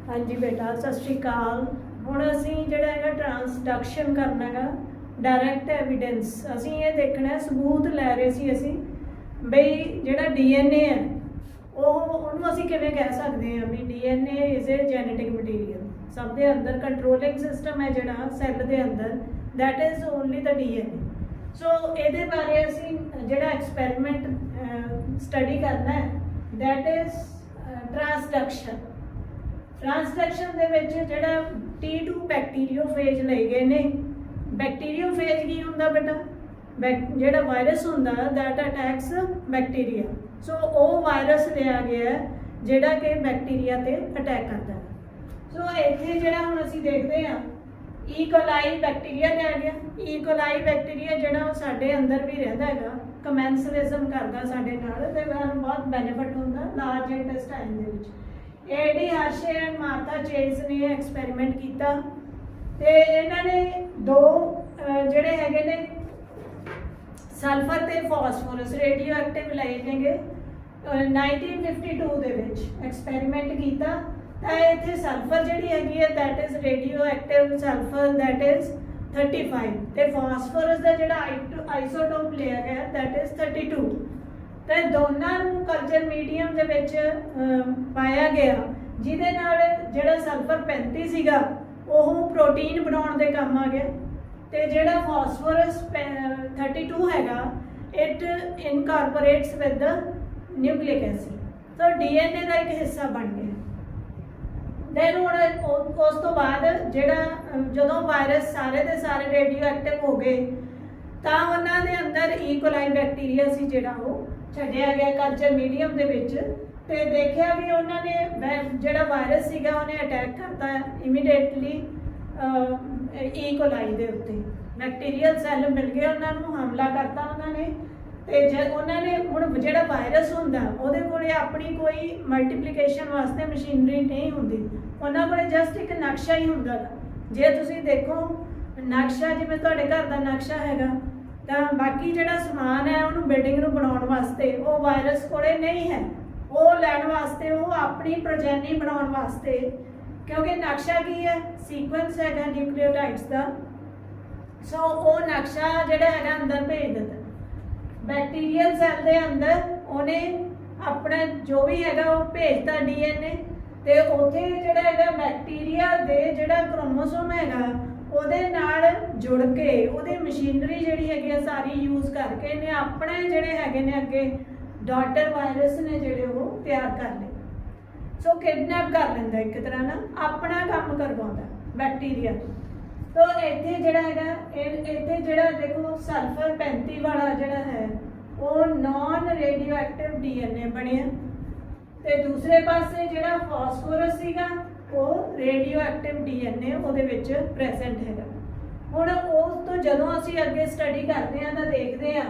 हाँ जी बेटा सत श्री अकाल। हुण असीं जिहड़ा हैगा ट्रांसडक्शन करना है डायरैक्ट एविडेंस। असीं ये देखना है सबूत लै रहे सी असीं बई जिहड़ा DNA है ਉਹਨੂੰ ਅਸੀਂ ਕਿਵੇਂ ਕਹਿ ਸਕਦੇ ਹਾਂ ਵੀ DNA is a genetic material. ਸਭ ਦੇ ਅੰਦਰ ਕੰਟਰੋਲਿੰਗ ਸਿਸਟਮ ਹੈ ਜਿਹੜਾ ਸੈੱਲ ਦੇ ਅੰਦਰ that is only the DNA। ਸੋ ਇਹਦੇ ਬਾਰੇ ਅਸੀਂ ਜਿਹੜਾ ਐਕਸਪੈਰੀਮੈਂਟ ਸਟੱਡੀ ਕਰਨਾ ਹੈ ਦੈਟ ਇਜ਼ ट्रांसडक्शन। ट्रांसडक्शन ਦੇ ਵਿੱਚ ਜਿਹੜਾ T2 ਬੈਕਟੀਰੀਓਫੇਜ ਲਏ ਗਏ ਨੇ। ਬੈਕਟੀਰੀਓਫੇਜ ਕੀ ਹੁੰਦਾ ਬੇਟਾ? ਜਿਹੜਾ ਵਾਇਰਸ ਹੁੰਦਾ दैट अटैक्स बैक्टीरिया। सो वो वायरस लिया गया ਜਿਹੜਾ ਕਿ ਬੈਕਟੀਰੀਆ ਤੇ ਅਟੈਕ ਕਰਦਾ ਹੈ। ਸੋ ਇੱਥੇ ਜਿਹੜਾ ਹੁਣ ਅਸੀਂ ਦੇਖਦੇ ਹਾਂ ਈ ਕੋਲਾਈ ਬੈਕਟੀਰੀਆ ਲਿਆ ਗਿਆ। ਈ ਕੋਲਾਈ ਬੈਕਟੀਰੀਆ ਜਿਹੜਾ ਸਾਡੇ ਅੰਦਰ ਵੀ ਰਹਿੰਦਾ ਹੈਗਾ, ਕਮੈਂਸਲਿਜ਼ਮ ਕਰਦਾ ਸਾਡੇ ਨਾਲ ਤੇ ਸਾਨੂੰ ਬਹੁਤ ਬੈਨੀਫਿਟ ਹੁੰਦਾ ਲਾਰਜ ਇੰਟੈਸਟਾਈਨ ਦੇ ਵਿੱਚ। ਏਡੀ ਹਰਸ਼ੇ ਐਂਡ ਮਾਰਥਾ ਚੇਜ਼ ਨੇ ਐਕਸਪੈਰੀਮੈਂਟ ਕੀਤਾ ਤੇ ਇਹਨਾਂ ਨੇ ਦੋ ਜਿਹੜੇ ਹੈਗੇ ਨੇ सल्फर ते फॉस्फोरस रेडियो एक्टिव लए नेगे 1952 ਦੇ ਵਿੱਚ ਐਕਸਪੈਰੀਮੈਂਟ ਕੀਤਾ ਤਾਂ ਇੱਥੇ ਸਲਫਰ ਜਿਹੜੀ ਹੈਗੀ ਹੈ that is radio active sulphur that is 35 ਤੇ ਫਾਸਫੋਰਸ ਦਾ ਜਿਹੜਾ ਆਈਸੋਟੋਪ ਲਿਆ ਗਿਆ ਦੈਟ ਇਜ਼ 32। ਤੇ ਦੋਨਾਂ ਨੂੰ ਕਲਚਰ ਮੀਡੀਅਮ ਦੇ ਵਿੱਚ ਪਾਇਆ ਗਿਆ ਜਿਹਦੇ ਨਾਲ ਜਿਹੜਾ ਸਲਫਰ 35 ਸੀਗਾ ਉਹ ਪ੍ਰੋਟੀਨ ਬਣਾਉਣ ਦੇ ਕੰਮ ਆ ਗਿਆ ਤੇ ਜਿਹੜਾ ਫਾਸਫੋਰਸ 32 ਹੈਗਾ it incorporates with the nucleic acid. So DNA ਦਾ ਇੱਕ ਹਿੱਸਾ ਬਣ ਗਿਆ। ਦੈਨ ਹੁਣ ਉਸ ਤੋਂ ਬਾਅਦ ਜਿਹੜਾ ਜਦੋਂ ਵਾਇਰਸ ਸਾਰੇ ਦੇ ਸਾਰੇ ਰੇਡੀਓ ਐਕਟਿਵ ਹੋ ਗਏ ਤਾਂ ਉਹਨਾਂ ਦੇ ਅੰਦਰ ਈ ਕੋਲਾਈ ਬੈਕਟੀਰੀਆ ਸੀ ਜਿਹੜਾ ਉਹ ਛੱਡਿਆ ਗਿਆ ਕਲਚਰ ਮੀਡੀਅਮ ਦੇ ਵਿੱਚ ਤੇ ਦੇਖਿਆ ਵੀ ਉਹਨਾਂ ਨੇ ਜਿਹੜਾ ਵਾਇਰਸ ਸੀਗਾ ਉਹਨੇ ਅਟੈਕ ਕਰਤਾ ਇਮੀਡੀਏਟਲੀ ਈ ਕੋਲਾਈ ਦੇ ਉੱਤੇ। ਬੈਕਟੀਰੀਅਲ ਸੈੱਲ ਮਿਲ ਗਏ ਉਹਨਾਂ ਨੂੰ ਹਮਲਾ ਕਰਤਾ ਉਹਨਾਂ ਨੇ ਤੇ ਜਦ ਉਹਨਾਂ ਨੇ ਹੁਣ ਜਿਹੜਾ ਵਾਇਰਸ ਹੁੰਦਾ ਉਹਦੇ ਕੋਲੇ ਆਪਣੀ ਕੋਈ ਮਲਟੀਪਲੀਕੇਸ਼ਨ ਵਾਸਤੇ ਮਸ਼ੀਨਰੀ ਨਹੀਂ ਹੁੰਦੀ, ਉਹਨਾਂ ਕੋਲੇ ਜਸਟ ਇੱਕ ਨਕਸ਼ਾ ਹੀ ਹੁੰਦਾ। ਜੇ ਤੁਸੀਂ ਦੇਖੋ ਨਕਸ਼ਾ ਜਿਵੇਂ ਤੁਹਾਡੇ ਘਰ ਦਾ ਨਕਸ਼ਾ ਹੈਗਾ ਤਾਂ ਬਾਕੀ ਜਿਹੜਾ ਸਮਾਨ ਹੈ ਉਹਨੂੰ ਬਿਲਡਿੰਗ ਨੂੰ ਬਣਾਉਣ ਵਾਸਤੇ ਉਹ ਵਾਇਰਸ ਕੋਲੇ ਨਹੀਂ ਹੈ। ਉਹ ਲੈਣ ਵਾਸਤੇ ਉਹ ਆਪਣੀ ਪ੍ਰੋਜੈਨੀ ਬਣਾਉਣ ਵਾਸਤੇ ਕਿਉਂਕਿ ਨਕਸ਼ਾ ਕੀ ਹੈ ਸੀਕੁਐਂਸ ਹੈਗਾ ਨਿਊਕਲੀਓਟਾਈਡਸ ਦਾ। ਸੋ ਉਹ ਨਕਸ਼ਾ ਜਿਹੜਾ ਹੈਗਾ ਅੰਦਰ ਭੇਜ ਦਿੰਦਾ ਬੈਕਟੀਰੀਅਲ ਸੈੱਲ ਦੇ ਅੰਦਰ। ਉਹਨੇ ਆਪਣਾ ਜੋ ਵੀ ਹੈਗਾ ਉਹ ਭੇਜਤਾ DNA ਤੇ ਉੱਥੇ ਜਿਹੜਾ ਹੈਗਾ ਬੈਕਟੀਰੀਆ ਦੇ ਜਿਹੜਾ ਕ੍ਰੋਮੋਸੋਮ ਹੈਗਾ ਉਹਦੇ ਨਾਲ ਜੁੜ ਕੇ ਉਹਦੀ ਮਸ਼ੀਨਰੀ ਜਿਹੜੀ ਹੈਗੀ ਆ ਸਾਰੀ ਯੂਜ਼ ਕਰਕੇ ਇਹਨੇ ਆਪਣੇ ਜਿਹੜੇ ਹੈਗੇ ਨੇ ਅੱਗੇ ਡਾਟਰ ਵਾਇਰਸ ਨੇ ਜਿਹੜੇ ਉਹ ਤਿਆਰ ਕਰ ਲਏ। ਸੋ ਕਿਡਨੈਪ ਕਰ ਲੈਂਦਾ ਇੱਕ ਤਰ੍ਹਾਂ ਨਾਲ ਆਪਣਾ ਕੰਮ ਕਰਵਾਉਂਦਾ ਬੈਕਟੀਰੀਆ। ਤੋ ਇੱਥੇ ਜਿਹੜਾ ਹੈਗਾ ਇੱਥੇ ਜਿਹੜਾ ਦੇਖੋ ਸਲਫਰ 35 ਵਾਲਾ ਜਿਹੜਾ ਹੈ ਉਹ ਨਾਨ ਰੇਡੀਓ ਐਕਟਿਵ DNA ਬਣਿਆ ਤੇ ਦੂਸਰੇ ਪਾਸੇ ਜਿਹੜਾ ਫਾਸਫੋਰਸ ਸੀਗਾ ਉਹ ਰੇਡੀਓ ਐਕਟਿਵ DNA ਉਹਦੇ ਵਿੱਚ ਪ੍ਰੈਜ਼ੈਂਟ ਹੈਗਾ। ਹੁਣ ਉਸ ਤੋਂ ਜਦੋਂ ਅਸੀਂ ਅੱਗੇ ਸਟੱਡੀ ਕਰਦੇ ਹਾਂ ਤਾਂ ਦੇਖਦੇ ਹਾਂ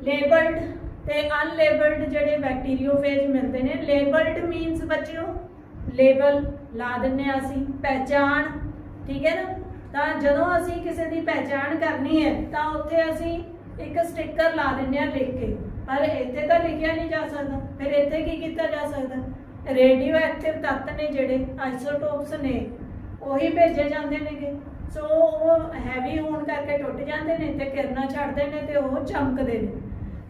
ਲੇਬਲਡ ਤੇ ਅਨਲੇਬਲਡ ਜਿਹੜੇ ਬੈਕਟੀਰੀਓਫੇਜ ਮਿਲਦੇ ਨੇ। ਲੇਬਲਡ ਮੀਨਸ ਬੱਚਿਓ ਲੇਬਲ ਲਾ ਦਿੰਦੇ ਹਾਂ ਅਸੀਂ ਪਹਿਚਾਣ, ਠੀਕ ਹੈ ਨਾ। ਤਾਂ ਜਦੋਂ ਅਸੀਂ ਕਿਸੇ ਦੀ ਪਹਿਚਾਣ ਕਰਨੀ ਹੈ ਤਾਂ ਉੱਥੇ ਅਸੀਂ ਇੱਕ ਸਟਿੱਕਰ ਲਾ ਦਿੰਦੇ ਹਾਂ ਲਿਖ ਕੇ, ਪਰ ਇੱਥੇ ਤਾਂ ਲਿਖਿਆ ਨਹੀਂ ਜਾ ਸਕਦਾ। ਫਿਰ ਇੱਥੇ ਕੀ ਕੀਤਾ ਜਾ ਸਕਦਾ? ਰੇਡੀਓ ਐਕਟਿਵ ਤੱਤ ਨੇ ਜਿਹੜੇ ਆਈਸੋਟੋਪਸ ਨੇ ਉਹੀ ਭੇਜੇ ਜਾਂਦੇ ਨੇਗੇ। ਸੋ ਉਹ ਹੈਵੀ ਹੋਣ ਕਰਕੇ ਟੁੱਟ ਜਾਂਦੇ ਨੇ ਤੇ ਕਿਰਨਾਂ ਛੱਡਦੇ ਨੇ ਤੇ ਉਹ ਚਮਕਦੇ ਨੇ।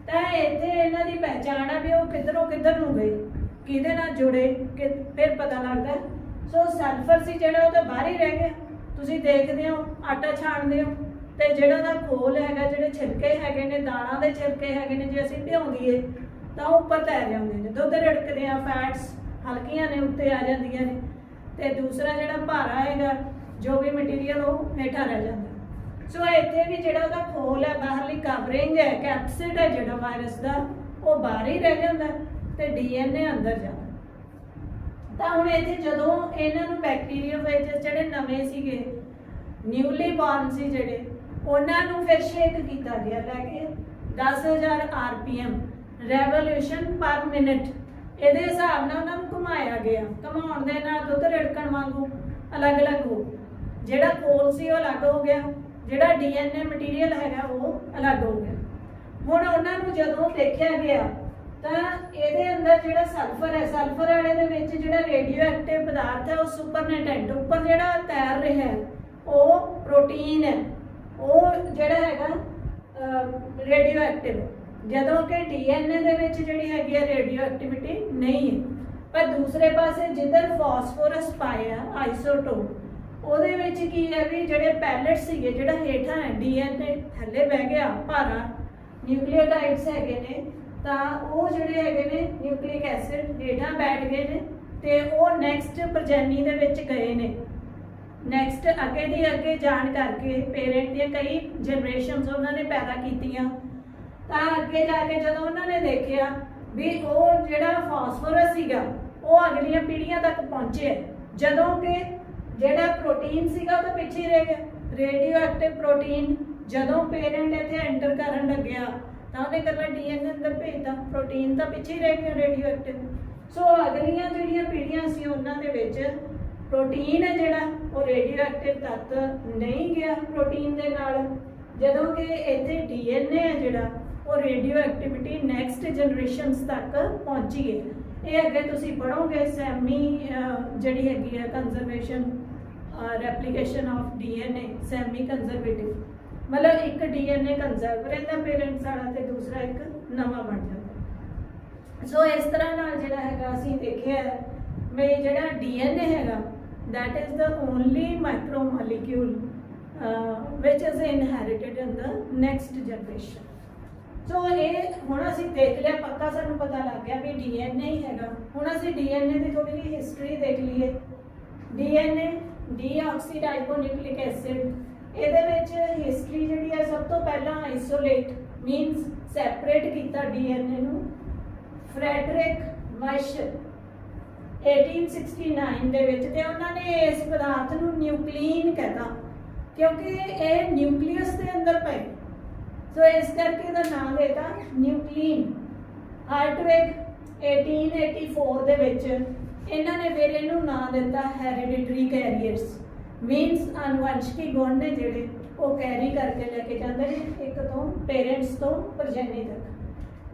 ਤਾਂ ਇੱਥੇ ਇਹਨਾਂ ਦੀ ਪਹਿਚਾਣ ਆ ਵੀ ਉਹ ਕਿੱਧਰੋਂ ਕਿੱਧਰ ਨੂੰ ਗਏ, ਕਿਹਦੇ ਨਾਲ ਜੁੜੇ ਕਿ ਫਿਰ ਪਤਾ ਲੱਗਦਾ। ਸੋ ਸਲਫਰ ਸੀ ਜਿਹੜਾ ਉਹ ਤਾਂ ਬਾਹਰ ਹੀ ਰਹਿ ਗਿਆ। ਤੁਸੀਂ ਦੇਖਦੇ ਹੋ ਆਟਾ ਛਾਣਦੇ ਹੋ ਤੇ ਜਿਹੜਾ ਉਹਦਾ ਖੋਲ ਹੈਗਾ ਜਿਹੜੇ ਛਿਲਕੇ ਹੈਗੇ ਨੇ ਦਾਲਾਂ ਦੇ ਛਿਲਕੇ ਹੈਗੇ ਨੇ ਜੇ ਅਸੀਂ ਭਿਉਂ ਦਈਏ ਤਾਂ ਉਹ ਉੱਪਰ ਤੈਰ ਜਾਂਦੇ ਨੇ। ਦੁੱਧ ਰਿੜਕਦੇ ਆ ਫੈਟਸ ਹਲਕੀਆਂ ਨੇ ਉੱਤੇ ਆ ਜਾਂਦੀਆਂ ਨੇ ਤੇ ਦੂਸਰਾ ਜਿਹੜਾ ਭਾਰਾ ਹੈਗਾ ਜੋ ਵੀ ਮਟੀਰੀਅਲ ਉਹ ਹੇਠਾਂ ਰਹਿ ਜਾਂਦਾ। ਸੋ ਇੱਥੇ ਵੀ ਜਿਹੜਾ ਉਹਦਾ ਖੋਲ ਹੈ ਬਾਹਰਲੀ ਕਵਰਿੰਗ ਹੈ ਕੈਪਸਿਡ ਹੈ ਜਿਹੜਾ ਵਾਇਰਸ ਦਾ ਉਹ ਬਾਹਰ ਹੀ ਰਹਿ ਜਾਂਦਾ ਤੇ DNA ਅੰਦਰ ਜਾਂਦਾ। ਤਾਂ ਹੁਣ ਇੱਥੇ ਜਦੋਂ ਇਹਨਾਂ ਨੂੰ ਬੈਕਟੀਰੀਓਫੇਜਸ ਜਿਹੜੇ ਨਵੇਂ ਸੀਗੇ ਨਿਊਲੀ ਬੌਰਨ ਸੀ ਜਿਹੜੇ ਉਹਨਾਂ ਨੂੰ ਫਿਰ ਸ਼ੇਕ ਕੀਤਾ ਗਿਆ ਲੈ ਕੇ 10,000 RPM ਰੈਵੋਲੂਸ਼ਨ ਪਰ ਮਿੰਟ ਇਹਦੇ ਹਿਸਾਬ ਨਾਲ ਉਹਨਾਂ ਨੂੰ ਘੁਮਾਇਆ ਗਿਆ। ਘੁਮਾਉਣ ਦੇ ਨਾਲ ਦੁੱਧ ਰਿੜਕਣ ਵਾਂਗੂ ਅਲੱਗ-ਅਲੱਗ ਹੋ ਜਿਹੜਾ ਕੋਲ ਸੀ ਉਹ ਅਲੱਗ ਹੋ ਗਿਆ, ਜਿਹੜਾ DNA ਮਟੀਰੀਅਲ ਹੈਗਾ ਉਹ ਅਲੱਗ ਹੋ ਗਿਆ। ਹੁਣ ਉਹਨਾਂ ਨੂੰ ਜਦੋਂ ਦੇਖਿਆ ਗਿਆ ਤਾਂ ਇਹਦੇ ਅੰਦਰ ਜਿਹੜਾ ਸਲਫਰ ਹੈ, ਸਲਫਰ ਵਾਲੇ ਦੇ ਵਿੱਚ ਜਿਹੜਾ रेडियो एक्टिव पदार्थ है वो सुपरनेटेंट ऊपर जिहड़ा तैर रहा है वो प्रोटीन है, वो जिहड़ा हैगा रेडियो एक्टिव, जदों कि डीएनए दे विच जिहड़ी हैगी है रेडियो एक्टिविटी नहीं है। पर दूसरे पासे जिधर फास्फोरस पाया आइसोटोप ਉਹਦੇ ਵਿੱਚ ਕੀ है भी ਜਿਹੜੇ ਪੈਲੇट्स ਸੀਗੇ ਜਿਹੜਾ ਹੇਠਾਂ है डीएनए थल्ले बह गया भारा न्यूक्लियोटाइड्स हैगे ने ਤਾਂ ਉਹ ਜਿਹੜੇ ਹੈਗੇ ਨੇ ਨਿਊਕਲਿਕ ਐਸਿਡ ਹੇਠਾਂ ਬੈਠ ਗਏ ਨੇ ਤੇ ਉਹ ਨੈਕਸਟ ਪ੍ਰਜਨਨੀ ਦੇ ਵਿੱਚ ਗਏ ਨੇ। ਨੈਕਸਟ ਅੱਗੇ ਦੀ ਅੱਗੇ ਜਾਣ ਕਰਕੇ ਪੇਰੈਂਟ ਦੀਆਂ ਕਈ ਜਨਰੇਸ਼ਨਸ ਉਹਨਾਂ ਨੇ ਪੈਦਾ ਕੀਤੀਆਂ ਤਾਂ ਅੱਗੇ ਜਾ ਕੇ ਜਦੋਂ ਉਹਨਾਂ ਨੇ ਦੇਖਿਆ ਵੀ ਉਹ ਜਿਹੜਾ ਫਾਸਫੋਰਸ ਸੀਗਾ ਉਹ ਅਗਲੀਆਂ ਪੀੜ੍ਹੀਆਂ ਤੱਕ ਪਹੁੰਚਿਆ, ਜਦੋਂ ਕਿ ਜਿਹੜਾ ਪ੍ਰੋਟੀਨ ਸੀਗਾ ਉਹ ਤਾਂ ਪਿੱਛੇ ਰਹਿ ਗਿਆ। ਰੇਡੀਓ ਐਕਟਿਵ ਪ੍ਰੋਟੀਨ ਜਦੋਂ ਪੇਰੈਂਟ ਇੱਥੇ ਐਂਟਰ ਕਰਨ ਲੱਗਿਆ ਤਾਂ ਉਹਨੇ ਇਕੱਲਾ ਡੀਐਨਏ ਅੰਦਰ ਭੇਜਤਾ, ਪ੍ਰੋਟੀਨ ਤਾਂ ਪਿੱਛੇ ਰਹਿ ਗਿਆ ਰੇਡੀਓ ਐਕਟਿਵ। ਸੋ ਅਗਲੀਆਂ ਜਿਹੜੀਆਂ ਪੀੜ੍ਹੀਆਂ ਸੀ ਉਹਨਾਂ ਦੇ ਵਿੱਚ ਪ੍ਰੋਟੀਨ ਹੈ ਜਿਹੜਾ ਉਹ ਰੇਡੀਓ ਐਕਟਿਵ ਤੱਤ ਨਹੀਂ ਗਿਆ ਪ੍ਰੋਟੀਨ ਦੇ ਨਾਲ, ਜਦੋਂ ਕਿ ਇੱਥੇ ਡੀਐਨਏ ਹੈ ਜਿਹੜਾ ਉਹ ਰੇਡੀਓ ਐਕਟੀਵਿਟੀ ਨੈਕਸਟ ਜਨਰੇਸ਼ਨਸ ਤੱਕ ਪਹੁੰਚੀ ਹੈ। ਇਹ ਅੱਗੇ ਤੁਸੀਂ ਪੜ੍ਹੋਗੇ ਸੈਮੀ ਜਿਹੜੀ ਹੈਗੀ ਹੈ conservation replication of DNA semi conservative, मतलब एक डीएनए कंजर्व रहता पेरेंट्स वाला ते दूसरा एक नवा बन जाता। सो इस तरह नाल जिहड़ा हैगा असीं देखिया भी जिहड़ा डीएनए हैगा that is the only micro molecule which is inherited in the next generation. So ये हुण असीं देख लिया पक्का सानूं पता लग गया भी डीएनए ही हैगा। हुण असीं डीएनए की थोड़ी जी हिस्टरी देख लीए। डीएनए डीऑक्सीराइबोन्यूक्लिक एसिड ਇਹਦੇ ਵਿੱਚ ਹਿਸਟਰੀ ਜਿਹੜੀ ਹੈ ਸਭ ਤੋਂ ਪਹਿਲਾਂ ਆਈਸੋਲੇਟ ਮੀਨਸ ਸੈਪਰੇਟ ਕੀਤਾ ਡੀਐਨਏ ਨੂੰ ਫਰੈਡਰਿਕ ਵਾਇਸ਼ 1869 ਦੇ ਵਿੱਚ, ਤੇ ਉਹਨਾਂ ਨੇ ਇਸ ਪਦਾਰਥ ਨੂੰ ਨਿਊਕਲੀਨ ਕਹਿਤਾ ਕਿਉਂਕਿ ਇਹ ਨਿਊਕਲੀਅਸ ਦੇ ਅੰਦਰ ਪਏ, ਸੋ ਇਸ ਕਰਕੇ ਇਹਦਾ ਨਾਮ ਦੇਤਾ ਨਿਊਕਲੀਨ। ਹਾਰਟਵਿਗ 1884 ਦੇ ਵਿੱਚ ਇਹਨਾਂ ਨੇ ਫਿਰ ਇਹਨੂੰ ਨਾਮ ਦਿੱਤਾ ਹੈਰੀਡਿਟਰੀ ਕੈਰੀਅਰਸ मीनस अनुवंशिकी गुण ने जिहड़े वो कैरी करके लेके जाते हैं एक तो पेरेंट्स तो प्रजननी तक।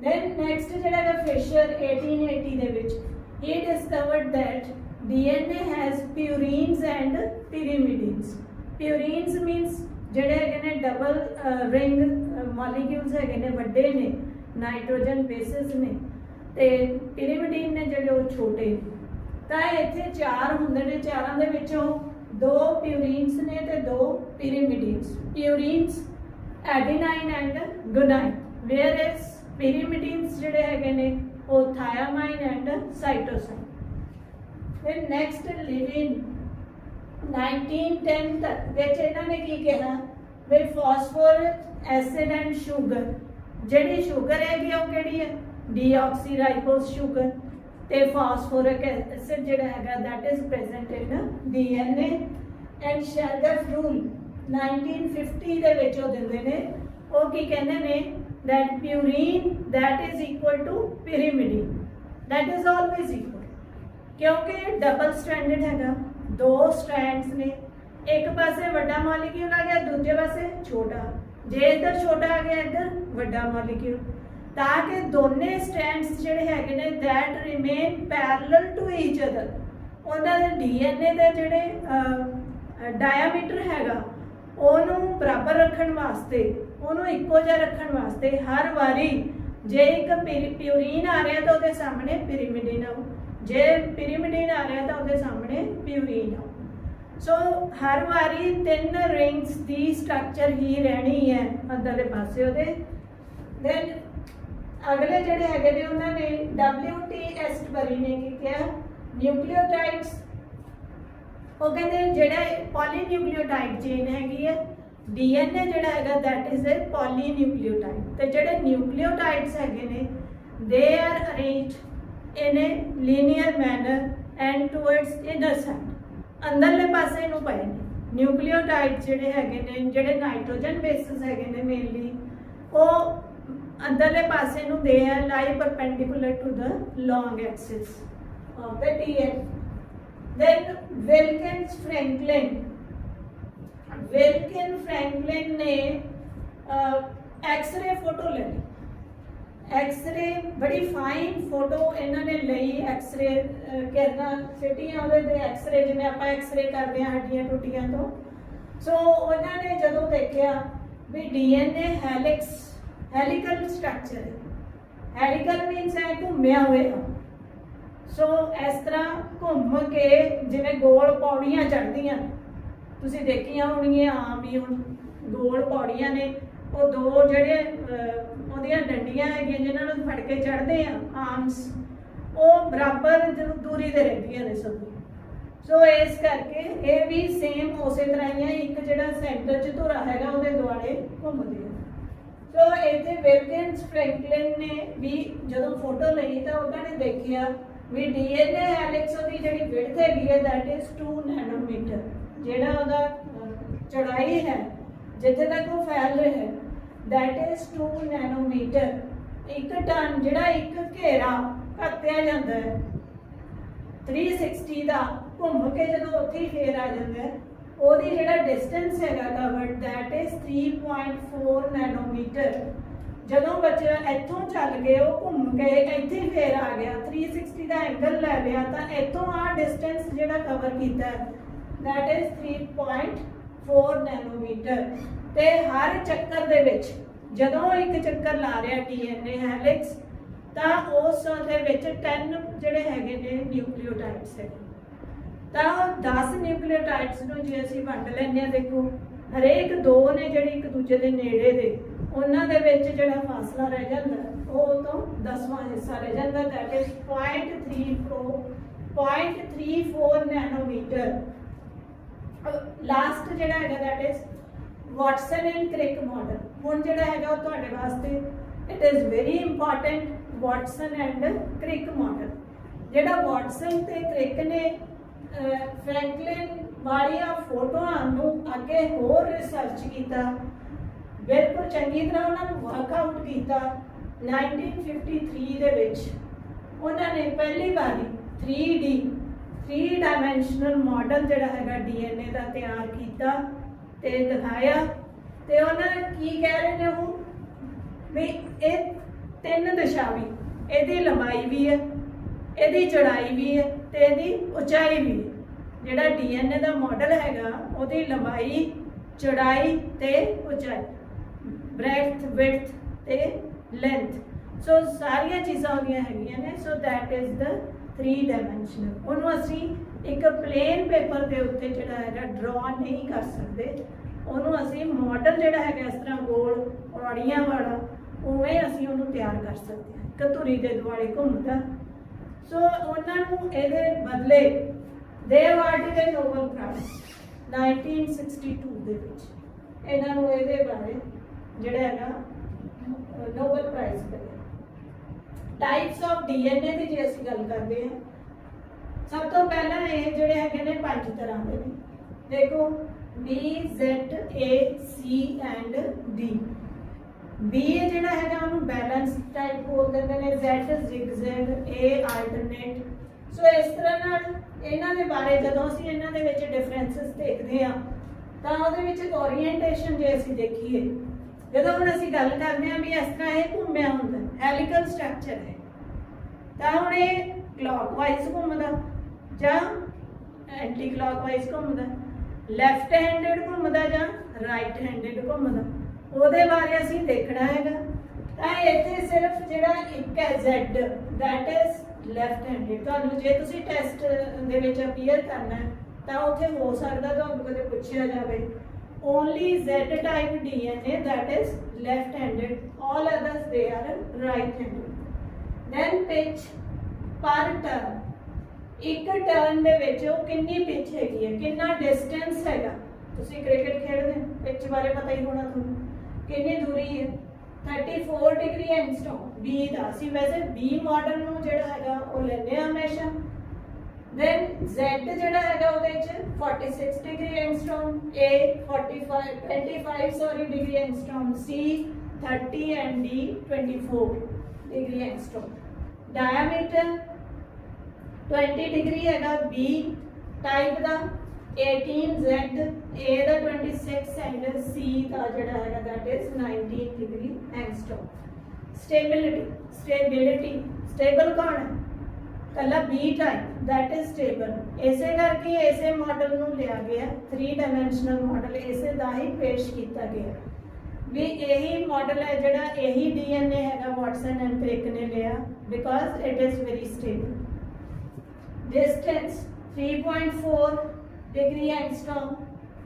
दैन नैक्सट जिहड़ा है फिशर 1880 दे which he discovered that DNA has purines and pyrimidines. Purines means जिहड़े हैगे ने डबल रिंग मॉलिक्यूल्स हैगे ने वड्डे ने नाइट्रोजन बेसिस ने ते पिरीमिडीन ने जिहड़े वो छोटे। तां इत्थे चार हुंदे ने, चारां दे विचों दो प्यूरीन्स ने ते दो पिरीमिडीन्स। प्यूरीन्स एडेनाइन एंड गुनाइन वेयर इज पिरीमिडीन्स जिहड़े हैगे ने वो थायामाइन एंड साइटोसाइन। फिर नेक्स्ट लिविन 1910 तक विच इन्हां ने की कहा भी फॉस्फोरिक एसिड एंड शुगर, जिहड़ी शुगर हैगी वो किहड़ी है डीऑक्सीराइबोस शुगर, ਤੇ ਫਾਸਫੋਰਿਕ ਐਸਿਡ ਜਿਹੜਾ ਹੈਗਾ that is present in DNA and ਸ਼ੈਲਗਰ ਰੂਲ 1950 ਦੇ ਵਿੱਚ ਉਹ ਦਿੰਦੇ ਨੇ, ਉਹ ਕੀ ਕਹਿੰਦੇ ਨੇ that purine that is equal to pyrimidine, that is always equal ਕਿਉਂਕਿ ਡਬਲ ਸਟ੍ਰੈਂਡਡ ਹੈਗਾ, ਦੋ ਸਟ੍ਰੈਂਡਸ ਨੇ, ਇੱਕ ਪਾਸੇ ਵੱਡਾ ਮੋਲੀਕਿਊਲ ਆ ਗਿਆ ਦੂਜੇ ਪਾਸੇ ਛੋਟਾ, ਜੇ ਇੱਧਰ ਛੋਟਾ ਆ ਗਿਆ ਇੱਧਰ ਵੱਡਾ ਮੋਲੀਕਿਊਲ, ताकि दोने स्ट्रैंड्स जिहड़े हैगे ने that remain parallel to each other. उन्हां दे डीएनए दे जिहड़े डायामीटर हैगा ਉਹਨੂੰ बराबर रखण वास्ते ਉਹਨੂੰ ਇੱਕੋ ਜਿਹਾ ਰੱਖਣ ਵਾਸਤੇ हर वारी जे एक प्यूरीन आ रहा तो ਉਹਦੇ सामने पिरीमिडीन आओ, जे पिरीमिडीन आ रहा तो ਉਹਦੇ सामने प्यूरीन आओ। सो हर वारी 3 रिंग्स की स्ट्रक्चर ही रहनी है अंदरले पासे ਉਹਦੇ। दैन अगले जिहड़े हैगे ने उन्होंने WT एस्टबरी ने की किया न्यूक्लियोटाइड्स, वो कहते जिहड़ा पॉलीन्यूक्लियोटाइड चेन हैगी है डीएनए जिहड़ा हैगा दैट इज ए पॉलीन्यूक्लियोटाइड, ते जिहड़े न्यूक्लियोटाइड्स हैगे ने they are arranged in a linear manner and towards inner side, अंदरले पासे नूं पए ने न्यूक्लियोटाइड जिहड़े हैगे ने, जिहड़े नाइट्रोजन बेसिस हैगे ने मेनली वो अंदरले पासे नूं दे है lie perpendicular to the long axis of the DNA. Then Wilkins Franklin ने एक्सरे फोटो ले ली। एक्सरे बड़ी फाइन फोटो इन्होंने लई एक्सरे किरणा सिटियां ਉਹਦੇ एक्सरे जिवें आपां एक्सरे करते हैं हड्डियां टुटियां तो सो उन्होंने जो देखा भी डीएनए हेलिकल स्ट्रक्चर है हेलिकल मीनस है घूमिया हुआ सो इस तरह घूम के जिवें गोल पौड़ियां चढ़दियां तुसीं देखियां होणगियां आम ही हुण गोल पौड़ियां ने वो दो ਜਿਹੜੇ ਉਹਦੀਆਂ ਡੰਡੀਆਂ ਹੈਗੀਆਂ ਜਿਨ੍ਹਾਂ ਨੂੰ ਫੜ ਕੇ ਚੜ੍ਹਦੇ ਆ ਆਰਮਸ ਉਹ ਬਰਾਬਰ ਦੂਰੀ ਤੇ ਰਹਿੰਦੀਆਂ ਨੇ ਸਭ ਸੋ ਇਸ ਕਰਕੇ ਇਹ ਵੀ ਸੇਮ ਉਸੇ ਤਰ੍ਹਾਂ ਹੀ ਆ ਇੱਕ ਜਿਹੜਾ ਸੈਂਟਰ 'ਚ ਧੁਰਾ ਹੈਗਾ ਉਹਦੇ ਦੁਆਲੇ ਘੁੰਮਦੇ ਆ ਸੋ ਇੱਥੇ ਵਿਲਕਿਨਸ ਫ੍ਰੈਂਕਲਿਨ ਨੇ ਵੀ ਜਦੋਂ ਫੋਟੋ ਲਈ ਤਾਂ ਉਹਨਾਂ ਨੇ ਦੇਖਿਆ ਵੀ ਡੀਐਨਏ ਹੈਲਿਕਸ ਉਹਦੀ ਜਿਹੜੀ ਵਿਡਥ ਹੈਗੀ ਹੈ ਦੈਟ ਇਜ਼ 2 ਨੈਨੋਮੀਟਰ ਜਿਹੜਾ ਉਹਦਾ ਚੌੜਾਈ ਹੈ जिथे तक वो फैल रहा है दैट इज 2 नैनोमीटर एक टन जिहड़ा एक घेरा घत्या जाता है 360 का घूम के जो उत्थे ही फेर आ जाता है ਉਹਦੀ ਜਿਹੜਾ डिस्टेंस हैगा कवर्ड दैट इज 3.4 नैनोमीटर ਜਦੋਂ ਬੱਚਾ ਇੱਥੋਂ ਚੱਲ ਕੇ ਉਹ ਘੁੰਮ ਕੇ ਇੱਥੇ ਫੇਰ ਆ ਗਿਆ 360 ਦਾ ਐਂਗਲ ਲੈ ਲਿਆ ਤਾਂ ਇੱਥੋਂ ਆ ਡਿਸਟੈਂਸ ਜਿਹੜਾ ਕਵਰ ਕੀਤਾ ਹੈ दैट इज 3.4 नैनोमीटर ਤੇ ਹਰ ਚੱਕਰ ਦੇ ਵਿੱਚ ਜਦੋਂ ਇੱਕ ਚੱਕਰ ਲਾ ਰਿਹਾ ਡੀਐਨਏ ਹੈਲਿਕਸ ਤਾਂ ਉਸ ਦੇ ਵਿੱਚ 10 ਜਿਹੜੇ ਹੈਗੇ ਨੇ ਨਿਊਕਲੀਓਟਾਈਡਸ ਹੈ ਤਾਂ 10 ਨਿਊਕਲੀਓਟਾਈਡਸ ਨੂੰ ਜੇ ਅਸੀਂ ਵੰਡ ਲੈਂਦੇ ਆ ਦੇਖੋ ਹਰੇਕ ਦੋ ਨੇ ਜਿਹੜੇ ਇੱਕ ਦੂਜੇ ਦੇ ਨੇੜੇ ਦੇ ਉਹਨਾਂ ਦੇ ਵਿੱਚ ਜਿਹੜਾ ਫਾਸਲਾ ਰਹਿ ਜਾਂਦਾ ਉਹ ਤੋਂ 10ਵਾਂ ਹਿੱਸਾ ਰਹਿ ਜਾਂਦਾ ਦੈਟ ਇਜ਼ 0.34 ਨੈਨੋਮੀਟਰ ਲਾਸਟ ਜਿਹੜਾ ਹੈਗਾ that is Watson and creek model ਹੁਣ ਜਿਹੜਾ ਹੈਗਾ ਉਹ ਤੁਹਾਡੇ ਵਾਸਤੇ it is very important Watson and creek model ਜਿਹੜਾ ਵਾਟਸਨ ਤੇ ਕ੍ਰਿਕ ਨੇ ਫ੍ਰੈਂਕਲਿਨ ਵਾਲੀਆਂ ਫੋਟੋਆਂ ਨੂੰ ਅੱਗੇ ਹੋਰ ਰਿਸਰਚ ਕੀਤਾ ਬਿਲਕੁਲ ਚੰਗੀ ਤਰ੍ਹਾਂ ਉਹਨਾਂ ਨੂੰ ਵਰਕਆਊਟ ਕੀਤਾ 1953 ਦੇ ਵਿੱਚ ਉਹਨਾਂ ਨੇ ਪਹਿਲੀ ਵਾਰੀ 3 ਡਾਇਮੈਂਸ਼ਨਲ ਮਾਡਲ ਜਿਹੜਾ ਹੈਗਾ ਡੀਐਨਏ ਦਾ ਤਿਆਰ ਕੀਤਾ ਤੇ ਦਿਖਾਇਆ ਤੇ ਉਹਨਾਂ ਨੇ ਕੀ ਕਹਿ ਰਹੇ ਨੇ ਉਹ ਵੀ ਇਹ 3 ਦਿਸ਼ਾਵੀ ਇਹਦੀ ਲੰਬਾਈ ਵੀ ਹੈ ਇਹਦੀ ਚੌੜਾਈ ਵੀ ਹੈ ਤੇ ਇਹਦੀ ਉਚਾਈ ਵੀ ਹੈ ਜਿਹੜਾ ਡੀਐਨਏ ਦਾ ਮਾਡਲ ਹੈਗਾ ਉਹਦੀ ਲੰਬਾਈ ਚੌੜਾਈ ਤੇ ਉਚਾਈ ਬ੍ਰੈਡਥ ਵਿਡਥ ਤੇ ਲੈਂਥ ਸੋ ਸਾਰੀਆਂ ਚੀਜ਼ਾਂ ਉਹਦੀਆਂ ਹੈਗੀਆਂ ਨੇ so that is the 3 dimensional ਉਹਨੂੰ ਅਸੀਂ ਇੱਕ ਪਲੇਨ ਪੇਪਰ ਦੇ ਉੱਤੇ ਜਿਹੜਾ ਹੈਗਾ ਡਰਾ ਨਹੀਂ ਕਰ ਸਕਦੇ ਉਹਨੂੰ ਅਸੀਂ ਮਾਡਲ ਜਿਹੜਾ ਹੈਗਾ ਇਸ ਤਰ੍ਹਾਂ ਗੋਲ ਪੌੜੀਆਂ ਵਾਲਾ ਉਵੇਂ ਅਸੀਂ ਉਹਨੂੰ ਤਿਆਰ ਕਰ ਸਕਦੇ ਹਾਂ ਕਤੂਰੀ ਦੇ ਦੁਆਲੇ ਘੁੰਮਦਾ ਸੋ ਉਹਨਾਂ ਨੂੰ ਇਹਦੇ ਬਦਲੇ ਦੇ ਅਵਾਰਡ ਦੇ ਨੋਬਲ ਪ੍ਰਾਈਜ਼ 1962 ਦੇ ਵਿੱਚ ਇਹਨਾਂ ਨੂੰ ਇਹਦੇ ਬਾਰੇ ਜਿਹੜਾ ਹੈਗਾ ਨੋਬਲ ਪ੍ਰਾਈਜ਼ ਮਿਲਿਆ टाइप्स ऑफ डीएनए की जे असीं गल करते हैं सब तो पहला ये जोड़े है ने 5 तरह के ने देखो B Z A C and D B जोड़ा है उन्होंने बैलेंस टाइप बोल देते हैं Z zigzag A अल्टरनेट सो इस तरह नाल इन्हां दे बारे जदों असीं इन्हां दे विच डिफरेंसेस देखते हैं तो उहदे विच ओरीएंटेशन जे असीं देखिए ਜਦੋਂ ਹੁਣ ਅਸੀਂ ਗੱਲ ਕਰਦੇ ਹਾਂ ਵੀ ਇਸ ਤਰ੍ਹਾਂ ਇਹ ਘੁੰਮਿਆ ਹੁੰਦਾ ਹੈਲੀਕਲ ਸਟਰਕਚਰ ਹੈ ਤਾਂ ਹੁਣ ਇਹ ਕਲੌਕਵਾਈਜ਼ ਘੁੰਮਦਾ ਜਾਂ ਐਂਟੀ ਕਲੌਕਵਾਈਜ਼ ਘੁੰਮਦਾ ਲੈਫਟ ਹੈਂਡਡ ਘੁੰਮਦਾ ਜਾਂ ਰਾਈਟ ਹੈਂਡਡ ਘੁੰਮਦਾ ਉਹਦੇ ਬਾਰੇ ਅਸੀਂ ਦੇਖਣਾ ਹੈਗਾ ਤਾਂ ਇੱਥੇ ਸਿਰਫ ਜਿਹੜਾ ਇੱਕ ਹੈ Z that is left handed ਤੁਹਾਨੂੰ ਜੇ ਤੁਸੀਂ ਟੈਸਟ ਦੇ ਵਿੱਚ ਅਪੀਅਰ ਕਰਨਾ ਤਾਂ ਉੱਥੇ ਹੋ ਸਕਦਾ ਤੁਹਾਨੂੰ ਕਦੇ ਪੁੱਛਿਆ ਜਾਵੇ only Z type DNA that is left-handed, all others they are right-handed. Then pitch per turn. एक turn ਦੇ ਵਿੱਚ ਉਹ ਕਿੰਨੀ pitch ਹੈਗੀ ਹੈ ਕਿੰਨਾ distance ਹੈਗਾ ਤੁਸੀਂ ਕ੍ਰਿਕਟ ਖੇਡਦੇ pitch ਬਾਰੇ ਪਤਾ ਹੀ ਹੋਣਾ ਤੁਹਾਨੂੰ ਕਿੰਨੀ ਦੂਰੀ ਹੈ 34 ਡਿਗਰੀ ਐਂਗਸਟ੍ਰੋਮ B ਦਾ ਅਸੀਂ ਵੈਸੇ B ਮਾਡਲ ਨੂੰ ਜਿਹੜਾ ਹੈਗਾ ਉਹ ਲੈਂਦੇ ਆ ਹਮੇਸ਼ਾ then Z ਜਿਹੜਾ ਹੈਗਾ ਉਹਦੇ ਵਿੱਚ 46 degree angstrom A 25 degree angstrom C 30 and D 24 degree angstrom diameter 20 degree ਹੈਗਾ B ਟਾਈਪ ਦਾ 18 Z A ਦਾ 26 and C ਦਾ ਜਿਹੜਾ ਹੈਗਾ that is 19 degree angstrom stability stable कौन है? कला B type that is stable. इसे करके इसे मॉडल नूं लिया गया 3 डायमेंशनल मॉडल इसे दा ही पेश किया गया भी यही मॉडल है जिहड़ा यही डीएनए हैगा वाटसन एंड क्रिक ने लिया because it is very stable. Distance 3.4 degree angstrom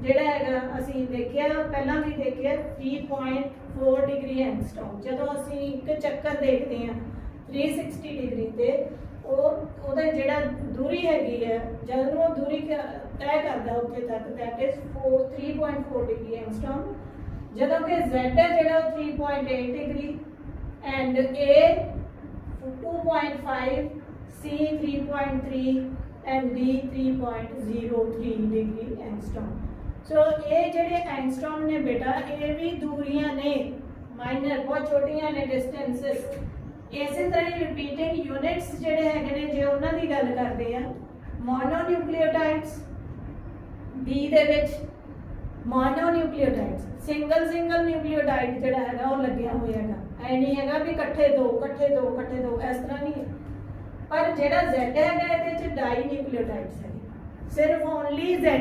ਜਿਹੜਾ ਹੈਗਾ ਅਸੀਂ ਦੇਖਿਆ ਪਹਿਲਾਂ ਵੀ ਦੇਖਿਆ 3.4 डिग्री एंगस्ट्रॉम। ਜਦੋਂ ਅਸੀਂ ਇੱਕ ਚੱਕਰ ਦੇਖਦੇ ਹਾਂ 360 डिग्री ਤੇ ਉਹਦਾ ਜਿਹੜਾ ਦੂਰੀ ਹੈਗੀ ਹੈ ਜਦੋਂ ਉਹ ਦੂਰੀ ਤੈਅ ਕਰਦਾ ਉੱਥੇ ਤੱਕ ਦੈਟ ਇਜ਼ 3.4 डिग्री एंगस्ट्रॉम। ਜਦੋਂ ਕਿ Z ਹੈ ਜਿਹੜਾ 3.8 degree and A 2.5 C 3.3 and D 3.03 degree angstrom. So ये ਜਿਹੜੇ ਐਂਗਸਟ੍ਰॉम ਨੇ बेटा ये भी दूरियां ने माइनर बहुत छोटियां ने डिस्टेंसेस। इसे तरह रिपीटिंग यूनिट्स ਜਿਹੜੇ ਹੈਗੇ ਨੇ ਜੇ ਉਹਨਾਂ ਦੀ ਗੱਲ ਕਰਦੇ ਆ ਮੋਨੋਨਿਊਕਲੀਓਟਾਈਡਸ B ਦੇ ਵਿੱਚ ਮੋਨੋਨਿਊਕਲੀਓਟਾਈਡਸ ਸਿੰਗਲ ਨਿਊਕਲੀਓਟਾਈਡ ਜਿਹੜਾ ਹੈਗਾ ਉਹ ਲੱਗਿਆ ਹੋਇਆ ਹੈਗਾ ਐ ਨਹੀਂ ਹੈਗਾ ਵੀ ਇਕੱਠੇ ਦੋ ਇਸ ਤਰ੍ਹਾਂ ਨਹੀਂ ਹੈ। ਪਰ ਜਿਹੜਾ Z ਹੈਗਾ ਇਹਦੇ ਵਿੱਚ ਡਾਈ ਨਿਊਕਲੀਓਟਾਈਡਸ ਹੈ ਸਿਰਫ ਓਨਲੀ Z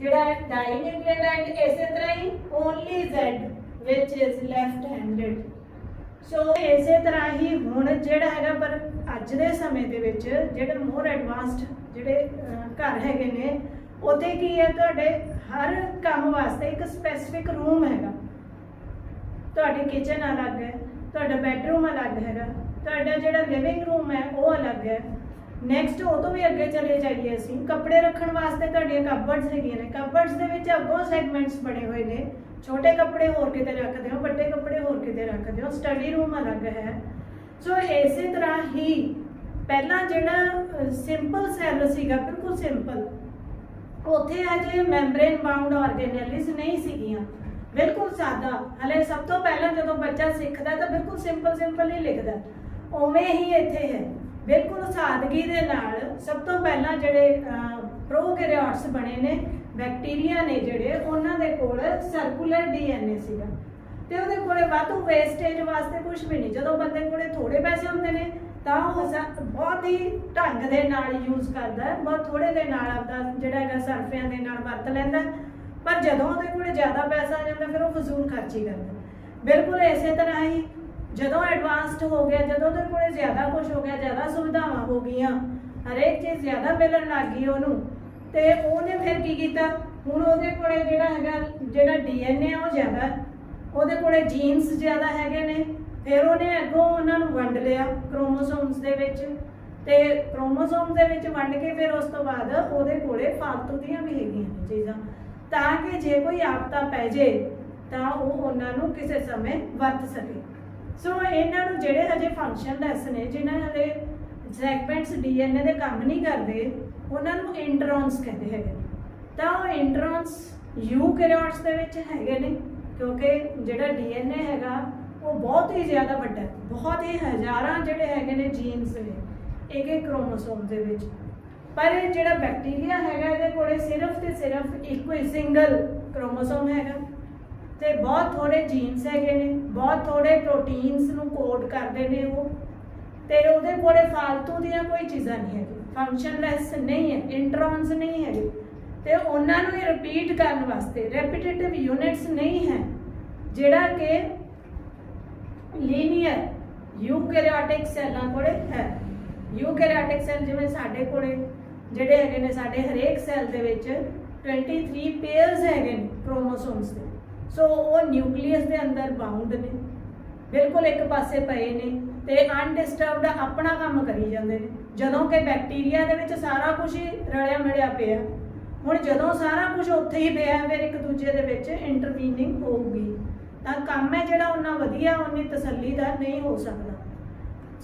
ਜਿਹੜਾ डाइन्यूक्लियोटाइड इस तरह ही only Z which is left handed। सो इस तरह ही हुण जिहड़ा हैगा पर अज दे समय दे विच जिहड़े मोर एडवांस्ड जिहड़े घर हैगे ने उत्थे की है तुहाडे हर काम वास्ते एक स्पैसिफिक रूम हैगा। तुहाडी किचन अलग है, तुहाडा बेडरूम अलग हैगा, तुहाडा जिहड़ा लिविंग रूम है वो अलग है। नैक्सट वो तो भी अगे चले जाइए असी कपड़े रखने वास्ते तुहाडियां कबर्ड्स हैगियां ने कबर्ड्स दे विच अगों सैगमेंट्स बने हुए ने छोटे कपड़े होर किते रखदे हो बड़े कपड़े होर किते रखदे हो स्टडी रूम अलग है। सो इस तरह ही पहला जिहड़ा सिंपल सैल सीगा बिल्कुल सिंपल उत्थे अजे मैंब्रेन बाउंड ऑर्गेनेलिस नहीं सीगियां बिल्कुल सादा। हले सब तो पहला जदों बच्चा सिखदा तो बिल्कुल सिंपल ही लिखदा उवें ही इत्थे है बिल्कुल सादगी दे नाल। सब तो पहला जिहड़े प्रोकैरियोट्स बने ने बैक्टीरिया ने जिहड़े उन्हां दे कोल सर्कुलर डीएनए सीगा ते उहदे कोले वाधू वेस्टेज वास्ते कुछ भी नहीं। जदों बंदे कोले थोड़े पैसे हुंदे ने तां ओह बहुत ही ढंग दे नाल यूज़ करदा बहुत थोड़े दे नाल आपदा जिहड़ा हैगा सरफियां दे नाल वरत लैंदा। पर जदों उहदे कोले ज़्यादा पैसा आ जांदा फिर ओह फजूल खर्ची करदा। बिल्कुल इसे तरह ही जदों एडवांस्ड हो गया जदों उहदे कोले ज़्यादा कुछ हो गया ज़्यादा सुविधावां हो गईयां हरेक चीज़ ज़्यादा मिलण लग गई उहनूं ते उहने फिर की कीता हुण उहदे कोले जिहड़ा हैगा जिहड़ा डीएनए ओह ज़्यादा उहदे कोले जीन्स ज़्यादा हैगे ने फिर उहने अगों उहनां नूं वंड लिया क्रोमोसोम्स दे विच ते क्रोमोसोम्स दे विच वंड के फिर उस तो बाद उहदे कोले फालतू दीयां भी हैगियां ने चीज़ां तां कि जे कोई आपदा पै जे तां ओह उहनां नूं किसे समय वरत सके। सो इन्हां नूं जिहड़े हजे फंक्शनलैस ने जिन्हां हले सैगमेंट्स डीएनए दे काम नहीं करदे उन्हां नूं इंट्रॉन्स कहते हैगे तां ओह इंट्रॉन्स यूकैरियोट्स दे विच हैगे ने क्योंकि जिहड़ा डीएनए हैगा वो बहुत ही ज़्यादा वड्डा है बहुत ही हज़ारां जिहड़े हैगे ने जीन्स ने एक क्रोमोसोम दे विच। पर जिहड़ा बैक्टीरिया हैगा इहदे कोले सिर्फ ते सिर्फ इक्को ही सिंगल क्रोमोसोम हैगा ते बहुत थोड़े जीन्स हैगे ने बहुत थोड़े प्रोटीन्स नूं कोड करदे ने वो ते उहदे कोले फालतू दीयां कोई चीज़ां नहीं है फंक्शनलैस नहीं है इंट्रॉन्स नहीं है ते उन्हां नूं रिपीट करन वास्ते रैपिटेटिव यूनिट्स नहीं है जिहड़ा कि लीनियर यूकैरियोटिक सैलां कोले है। यूकैरियोटिक सैल जिवें साडे कोले जिहड़े हैगे ने साडे हरेक सैल दे विच 23 पेयर्स हैगे ने क्रोमोसोम्स दे। सो वो न्यूक्लीयस के अंदर बाउंड ने बिल्कुल एक पासे पे ने ते अनडिस्टर्बड अपना काम करी जाते हैं। जदों कि बैक्टीरिया दे विच सारा कुछ ही रलिया मिलिया पिया हुण जदों सारा कुछ उत्थे ही पिया फिर एक दूजे दे विच इंटरवीनिंग होगी तां काम है जिहड़ा उन्ना वधिया उन्नी तसल्ली दा नहीं हो सकदा।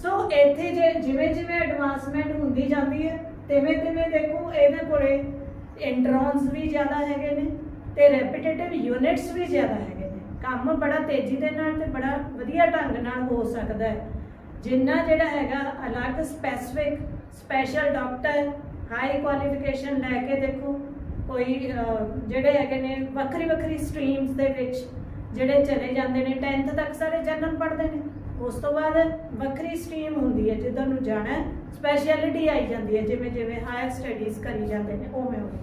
सो इत्थे जे जिवें जिवें एडवांसमेंट हुंदी जाती है तिवें तिवें देखो इहदे कोले इंट्रॉन्स भी ज़्यादा हैगे ने ते रैपिटेटिव यूनिट्स भी ज़्यादा हैगे ने काम बड़ा तेज़ी दे नाल ते बड़ा वधिया ढंग नाल हो सकदा है। जिन्ना जिहड़ा हैगा अलग specific special doctor high qualification लैके देखो कोई जिहड़े हैगे ने वक्री वक्री स्ट्रीम्स दे विच जिहड़े चले जांदे ने 10th तक सारे जनरल पढ़दे ने उस तो बाद ਵੱਖਰੀ स्ट्रीम होंगी है जिधर ਨੂੰ जाना स्पैशलिटी आई जाती है जिमें जिमें हायर स्टडीज़ करी जाते हैं उवें उवें।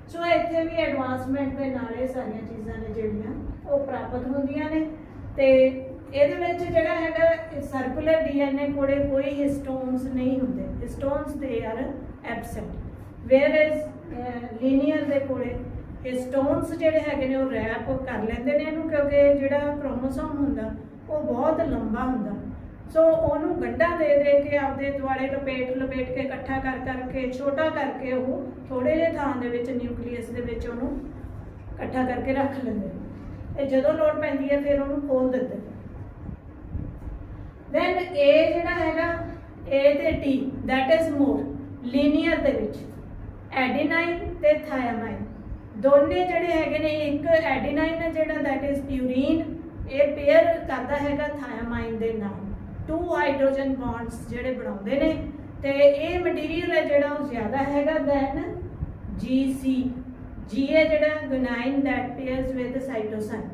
सो इत्थे भी एडवांसमेंट के नाल ये सारियां चीज़ां ने जिहड़ियां वो प्राप्त होंदियां ने। ते ਇਹਦੇ ਵਿੱਚ ਜਿਹੜਾ ਹੈਗਾ ਸਰਕੂਲਰ ਡੀਐਨਏ ਕੋਲੇ ਕੋਈ ਹਿਸਟੋਨਸ ਨਹੀਂ ਹੁੰਦੇ, histones they are absent, where is linear ਦੇ ਕੋਲੇ ਹਿਸਟੋਨਸ ਜਿਹੜੇ ਹੈਗੇ ਨੇ ਉਹ ਰੈਪ ਕਰ ਲੈਂਦੇ ਨੇ ਇਹਨੂੰ, ਕਿਉਂਕਿ ਜਿਹੜਾ ਕ੍ਰੋਮੋਸੋਮ ਹੁੰਦਾ ਉਹ ਬਹੁਤ ਲੰਬਾ ਹੁੰਦਾ। ਸੋ ਉਹਨੂੰ ਗੰਢਾਂ ਦੇ ਦੇ ਕੇ ਆਪਦੇ ਦੁਆਲੇ ਲਪੇਟ ਕੇ ਇਕੱਠਾ ਕਰ ਕਰਕੇ ਛੋਟਾ ਕਰਕੇ ਉਹ ਥੋੜੇ ਜਿਹੇ ਥਾਂ ਦੇ ਵਿੱਚ ਨਿਊਕਲੀਅਸ ਦੇ ਵਿੱਚ ਉਹਨੂੰ ਇਕੱਠਾ ਕਰਕੇ ਰੱਖ ਲੈਂਦੇ ਨੇ, ਤੇ ਜਦੋਂ ਲੋੜ ਪੈਂਦੀ ਹੈ ਫਿਰ ਉਹਨੂੰ ਖੋਲ ਦਿੰਦੇ। then A ਜਿਹੜਾ ਹੈਗਾ A ਤੇ T that is more linear ਦੇ ਵਿੱਚ ਐਡੀਨਾਈਨ ਤੇ ਥਾਇਆਮਾਈਨ ਦੋਨੇ ਜਿਹੜੇ ਹੈਗੇ ਨੇ, ਇੱਕ ਐਡੀਨਾਈਨ ਹੈ ਜਿਹੜਾ that is purine, ਇਹ ਪੇਅਰ ਕਰਦਾ ਹੈਗਾ ਥਾਇਆਮਾਈਨ ਦੇ ਨਾਲ, 2 ਹਾਈਡਰੋਜਨ ਬੌਂਡਸ ਜਿਹੜੇ ਬਣਾਉਂਦੇ ਨੇ, ਤੇ ਇਹ ਮਟੀਰੀਅਲ ਹੈ ਜਿਹੜਾ ਉਹ ਜ਼ਿਆਦਾ ਹੈਗਾ ਦੈਨ GC, G ਹੈ ਜਿਹੜਾ ਗੁਨਾਈਨ that pairs with cytosine,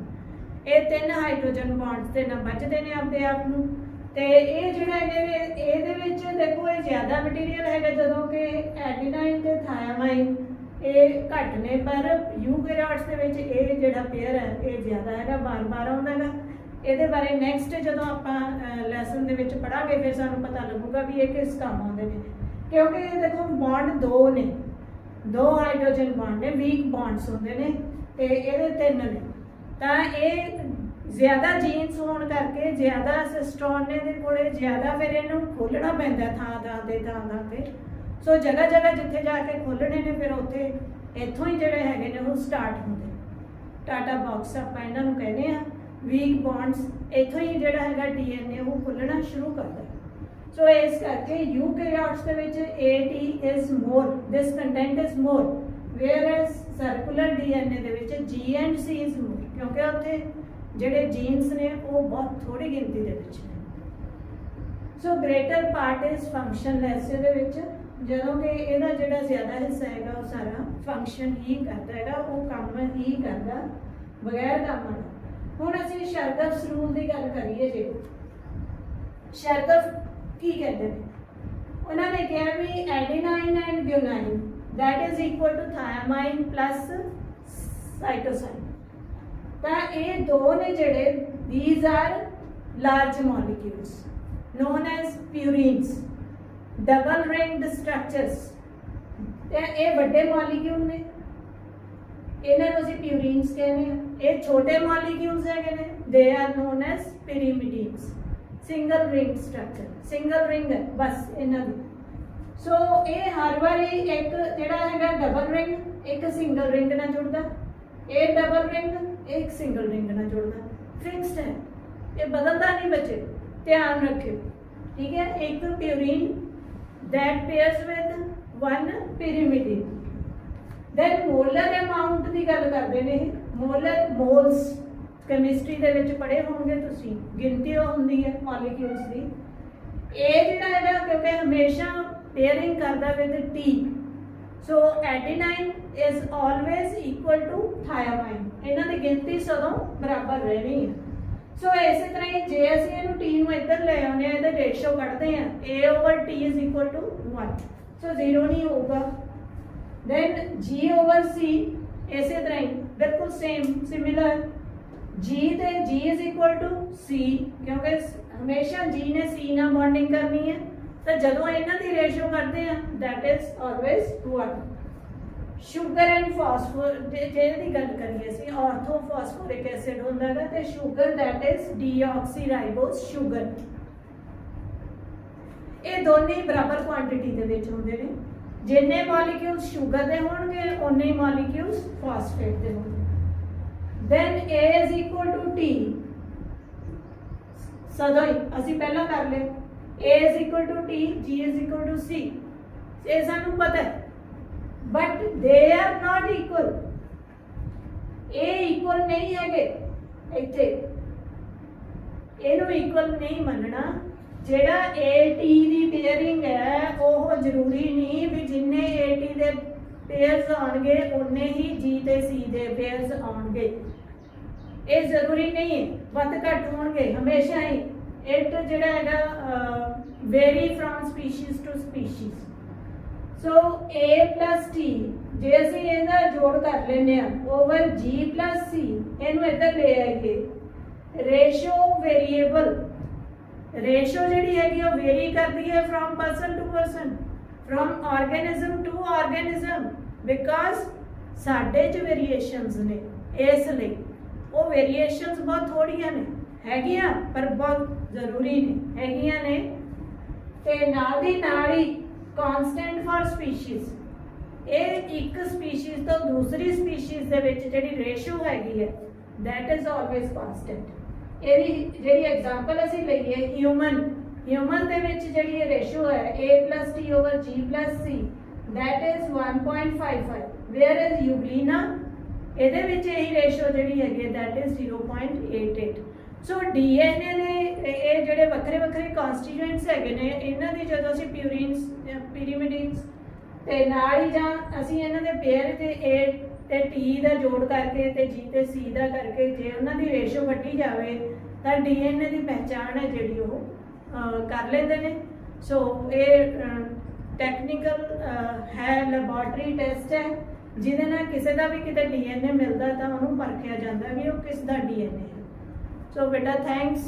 ਇਹ 3 ਹਾਈਡਰੋਜਨ ਬੌਂਡਸ ਦੇ ਨਾਲ ਬਚਦੇ ਨੇ ਆਪਦੇ ਆਪ ਨੂੰ। ਤੇ ਇਹ ਜਿਹੜਾ ਹੈਗੇ ਇਹਦੇ ਵਿੱਚ ਦੇਖੋ ਇਹ ਜ਼ਿਆਦਾ ਮਟੀਰੀਅਲ ਹੈਗਾ, ਜਦੋਂ ਕਿ ਐਡੀਨਾਈਨ ਤੇ ਥਾਇਆਮਾਈਨ ਇਹ ਘੱਟ ਨੇ, ਪਰ ਯੂਕੈਰੀਓਟਸ ਦੇ ਵਿੱਚ ਇਹ ਜਿਹੜਾ ਪੇਅਰ ਹੈ ਇਹ ਜ਼ਿਆਦਾ ਹੈਗਾ, ਬਾਰ-ਬਾਰ ਆਉਂਦਾ ਹੈਗਾ। ਇਹਦੇ ਬਾਰੇ ਨੈਕਸਟ ਜਦੋਂ ਆਪਾਂ ਲੈਸਨ ਦੇ ਵਿੱਚ ਪੜਾਂਗੇ ਫਿਰ ਸਾਨੂੰ ਪਤਾ ਲੱਗੂਗਾ ਵੀ ਇਹ ਕਿਸ ਕੰਮ ਆਉਂਦੇ ਨੇ, ਕਿਉਂਕਿ ਇਹ ਦੇਖੋ ਬੌਂਡ 2 ਨੇ, 2 ਹਾਈਡਰੋਜਨ ਬੌਂਡ ਨੇ, ਵੀਕ ਬੌਂਡਸ ਹੁੰਦੇ ਨੇ, ਤੇ ਇਹਦੇ 3 ਨੇ, ਤਾਂ ਇਹ ਜ਼ਿਆਦਾ ਜੀਨਸ ਹੋਣ ਕਰਕੇ ਜ਼ਿਆਦਾ ਸਿਸਟਰੋਨ ਨੇ ਦੇ ਕੋਲੇ ਜ਼ਿਆਦਾ, ਫਿਰ ਇਹਨੂੰ ਖੋਲ੍ਹਣਾ ਪੈਂਦਾ ਥਾਂ ਤੇ। ਸੋ ਜਗ੍ਹਾ ਜਿੱਥੇ ਜਾ ਕੇ ਖੋਲ੍ਹਣੇ ਨੇ ਫਿਰ ਉੱਥੇ ਇੱਥੋਂ ਹੀ ਜਿਹੜੇ ਹੈਗੇ ਨੇ ਉਹ ਸਟਾਰਟ ਹੁੰਦੇ, ਟਾਟਾ ਬਾਕਸ ਆਪਾਂ ਇਹਨਾਂ ਨੂੰ ਕਹਿੰਦੇ ਆ, ਵੀਕ ਬੌਂਡਸ ਇੱਥੋਂ ਹੀ ਜਿਹੜਾ ਹੈਗਾ DNA ਉਹ ਖੁੱਲ੍ਹਣਾ ਸ਼ੁਰੂ ਕਰਦਾ। ਸੋ ਇਸ ਕਰਕੇ ਯੂਕੈਰੀਓਟਸ ਦੇ ਵਿੱਚ AT is more, this content is more, whereas circular DNA ਦੇ ਵਿੱਚ G and C is more, ਕਿਉਂਕਿ ਉੱਥੇ ਜਿਹੜੇ ਜੀਨਸ ਨੇ ਉਹ ਬਹੁਤ ਥੋੜੀ ਗਿਣਤੀ ਦੇ ਵਿੱਚ ਨੇ। ਸੋ ਗ੍ਰੇਟਰ ਪਾਰਟ ਇਜ਼ ਫੰਕਸ਼ਨਲੈਸ, ਇਹਦੇ ਵਿੱਚ ਜਦੋਂ ਕਿ ਇਹਦਾ ਜਿਹੜਾ ਜ਼ਿਆਦਾ ਹਿੱਸਾ ਹੈਗਾ ਉਹ ਸਾਰਾ ਫੰਕਸ਼ਨ ਹੀ ਕਰਦਾ ਹੈਗਾ, ਉਹ ਕੰਮ ਹੀ ਕਰਦਾ ਬਗੈਰ ਕੰਮ ਦਾ। ਹੁਣ ਅਸੀਂ ਸ਼ਰਗਫਸ ਰੂਲ ਦੀ ਗੱਲ ਕਰੀਏ, ਜੇ ਸ਼ਰਗਫ ਕੀ ਕਹਿੰਦੇ ਨੇ, ਉਹਨਾਂ ਨੇ ਕਿਹਾ ਵੀ ਐਡੀਨਾਈਨ and ਗੁਆਨਾਈਨ that is equal to thiamine plus cytosine, ਤਾਂ ਇਹ ਦੋ ਨੇ ਜਿਹੜੇ these are large molecules known as purines, double ringed structures, ਤੇ ਇਹ ਵੱਡੇ ਮੋਲੀਕਿਊਲ ਨੇ, ਇਹਨਾਂ ਨੂੰ ਅਸੀਂ purines ਕਹਿੰਦੇ ਆ। ਇਹ ਛੋਟੇ ਮੋਲੀਕਿਊਲਸ ਹੈਗੇ ਨੇ, they are known as pyrimidines, single ringed structure, single ring ਹੈ ਬਸ ਇਹਨਾਂ ਦੀ। ਸੋ ਇਹ ਹਰ ਵਾਰੀ ਇੱਕ ਜਿਹੜਾ ਹੈਗਾ ਡਬਲ ਰਿੰਗ, ਇੱਕ ਸਿੰਗਲ ਰਿੰਗ ਨਾਲ ਜੁੜਦਾ, ਇਹ ਡਬਲ ਰਿੰਗ ਇੱਕ ਸਿੰਗਲ ਰਿੰਗ ਨਾਲ ਜੁੜਦਾ, ਫਿਕਸਡ ਹੈ, ਇਹ ਬਦਲਦਾ ਨਹੀਂ ਬੱਚੇ, ਧਿਆਨ ਰੱਖਿਓ, ਠੀਕ ਹੈ। ਇੱਕ purine that pairs with one pyrimidine। then molar amount ਦੀ ਗੱਲ ਕਰਦੇ ਨੇ, ਮੋਲਰ ਮੋਲਸ ਕੈਮਿਸਟਰੀ ਦੇ ਵਿੱਚ ਪੜ੍ਹੇ ਹੋਣਗੇ ਤੁਸੀਂ, ਗਿਣਤੀ ਉਹ ਹੁੰਦੀ ਹੈ ਮੋਲੀਕਿਊਲਸ ਦੀ। ਇਹ ਜਿਹੜਾ ਹੈਗਾ ਕਿਉਂਕਿ ਹਮੇਸ਼ਾ pairing ਕਰਦਾ with T, so adenine is always equal to thiamine, ਇਹਨਾਂ ਦੀ ਗਿਣਤੀ ਸਦੋਂ ਬਰਾਬਰ ਰਹਿਣੀ ਹੈ। ਸੋ ਇਸੇ ਤਰ੍ਹਾਂ ਹੀ ਜੇ ਅਸੀਂ ਇਹਨੂੰ T ਨੂੰ ਇੱਧਰ ਲੈ ਆਉਂਦੇ ਹਾਂ, ਇਹਦਾ ਰੇਸ਼ੋ ਕੱਢਦੇ ਹਾਂ, A/T is equal to 1, ਸੋ 0 ਨਹੀਂ ਹੋਊਗਾ। then G/C ਇਸੇ ਤਰ੍ਹਾਂ ਹੀ ਬਿਲਕੁਲ ਸੇਮ ਸਿਮਿਲਰ, G ਤੇ G is equal to C, ਕਿਉਂਕਿ ਹਮੇਸ਼ਾ G ਨੇ C ਨਾਲ ਬੌਂਡਿੰਗ ਕਰਨੀ ਹੈ, ਤਾਂ ਜਦੋਂ ਇਹਨਾਂ ਦੀ ਰੇਸ਼ੋ ਕਰਦੇ ਆ that is always 1। Sugar and phosphor ਜਿਹਦੀ ਗੱਲ ਕਰੀਏ ਅਸੀਂ, ਆਰਥੋਫਾਸਫੋਰਿਕ ਐਸਿਡ ਹੁੰਦਾ ਹੈਗਾ, ਤੇ sugar that is deoxyribose sugar, ਇਹ ਦੋਨੇ ਬਰਾਬਰ ਕੁਆਂਟੀਟੀ ਦੇ ਵਿੱਚ ਹੁੰਦੇ ਨੇ। ਜਿੰਨੇ ਮੋਲੀਕਿਊਲਸ ਸ਼ੂਗਰ ਦੇ ਹੋਣਗੇ ਉਨੇ ਹੀ ਮੋਲੀਕਿਊਲਸ ਫਾਸਫੇਟ ਦੇ ਹੋਣਗੇ। then A is equal to T, ਸਦਾ ਹੀ ਅਸੀਂ ਪਹਿਲਾਂ ਕਰ ਲਏ, A is equal to T, G is equal to C, ਇਹ ਸਾਨੂੰ ਪਤਾ ਹੈ, but they are not equal, ਇਹ equal ਨਹੀਂ ਹੈਗੇ, ਇੱਥੇ ਇਹਨੂੰ equal ਨਹੀਂ ਮੰਨਣਾ। ਜਿਹੜਾ AT ਦੀ ਪੇਅਰਿੰਗ ਹੈ ਉਹ ਜ਼ਰੂਰੀ ਨਹੀਂ ਵੀ ਜਿੰਨੇ AT ਦੇ ਪੇਅਰਸ ਆਉਣਗੇ ਉਨੇ ਹੀ G ਤੇ C ਦੇ ਪੇਅਰਸ ਆਉਣਗੇ, ਇਹ ਜ਼ਰੂਰੀ ਨਹੀਂ ਹੈ, ਵੱਧ ਘੱਟ ਹੋਣਗੇ ਹਮੇਸ਼ਾ ਹੀ। ਇਟ ਜਿਹੜਾ ਹੈਗਾ vary from species to species. So A plus T ਜੇ ਅਸੀਂ ਇਹਦਾ ਜੋੜ ਕਰ ਲੈਂਦੇ ਆ ਓਵਰ G plus C, ਇਹਨੂੰ ਇੱਧਰ ਲੈ ਆਈਏ, ਰੇਸ਼ੋ ਵੇਰੀਏਬਲ, ਰੇਸ਼ੋ ਜਿਹੜੀ ਹੈਗੀ ਉਹ ਵੇਰੀ ਕਰਦੀ ਹੈ from person to person, from organism to organism, because ਸਾਡੇ 'ਚ ਵੇਰੀਏਸ਼ਨਸ ਨੇ, ਇਸ ਲਈ ਉਹ ਵੇਰੀਏਸ਼ਨਸ ਬਹੁਤ ਥੋੜੀਆਂ ਨੇ, ਹੈਗੀਆਂ ਪਰ ਬਹੁਤ ਜ਼ਰੂਰੀ ਨੇ, ਹੈਗੀਆਂ ਨੇ। ਤੇ ਨਾਲ ਦੀ ਨਾਲ ਹੀ ਕਾਂਸਟੈਂਟ ਫॉर ਸਪੀਸ਼ੀਜ਼, ਇਹ ਇੱਕ ਸਪੀਸ਼ੀਜ਼ ਤੋਂ ਦੂਸਰੀ ਸਪੀਸ਼ੀਜ਼ ਦੇ ਵਿੱਚ ਜਿਹੜੀ ਰੇਸ਼ੋ ਹੈਗੀ ਹੈ ਦੈਟ ਇਜ਼ ਆਲਵੇਜ਼ ਕਾਂਸਟੈਂਟ। ਇਹਦੀ ਜਿਹੜੀ ਐਗਜ਼ਾਮਪਲ ਅਸੀਂ ਲਈਏ ਹਿਊਮਨ ਦੇ ਵਿੱਚ ਜਿਹੜੀ ਰੇਸ਼ੋ ਹੈ A plus T over G plus C that is 1.55, whereas ਯੂਗਲੀਨਾ ਇਹਦੇ ਵਿੱਚ ਇਹੀ ਰੇਸ਼ੋ ਜਿਹੜੀ ਹੈਗੀ that is 0.88। ਸੋ DNA ਦੇ ਇਹ ਜਿਹੜੇ ਵੱਖਰੇ ਵੱਖਰੇ ਕਨਸਟੀਟੂਐਂਟਸ ਹੈਗੇ ਨੇ, ਇਹਨਾਂ ਦੀ ਜਦੋਂ ਅਸੀਂ ਪਿਊਰਿਨਸ ਪਿਰੀਮਿਡਿਨਸ ਤੇ ਨਾਲ ਹੀ ਜਾਂ ਅਸੀਂ ਇਹਨਾਂ ਦੇ ਪੇਅਰ ਤੇ A ਤੇ T ਦਾ ਜੋੜ ਕਰਕੇ ਤੇ G ਤੇ C ਦਾ ਕਰਕੇ ਜੇ ਉਹਨਾਂ ਦੀ ਰੇਸ਼ੋ ਕੱਢੀ ਜਾਵੇ ਤਾਂ DNA ਦੀ ਪਹਿਚਾਣ ਹੈ ਜਿਹੜੀ ਉਹ ਕਰ ਲੈਂਦੇ ਨੇ। ਸੋ ਇਹ ਟੈਕਨੀਕਲ ਹੈ, ਲੈਬੋਰਟਰੀ ਟੈਸਟ ਹੈ ਜਿਹਦੇ ਨਾਲ ਕਿਸੇ ਦਾ ਵੀ ਕਿਤੇ DNA ਮਿਲਦਾ ਤਾਂ ਉਹਨੂੰ ਪਰਖਿਆ ਜਾਂਦਾ ਵੀ ਉਹ ਕਿਸ ਦਾ DNA ਹੈ। ਸੋ ਬੇਟਾ ਥੈਂਕਸ।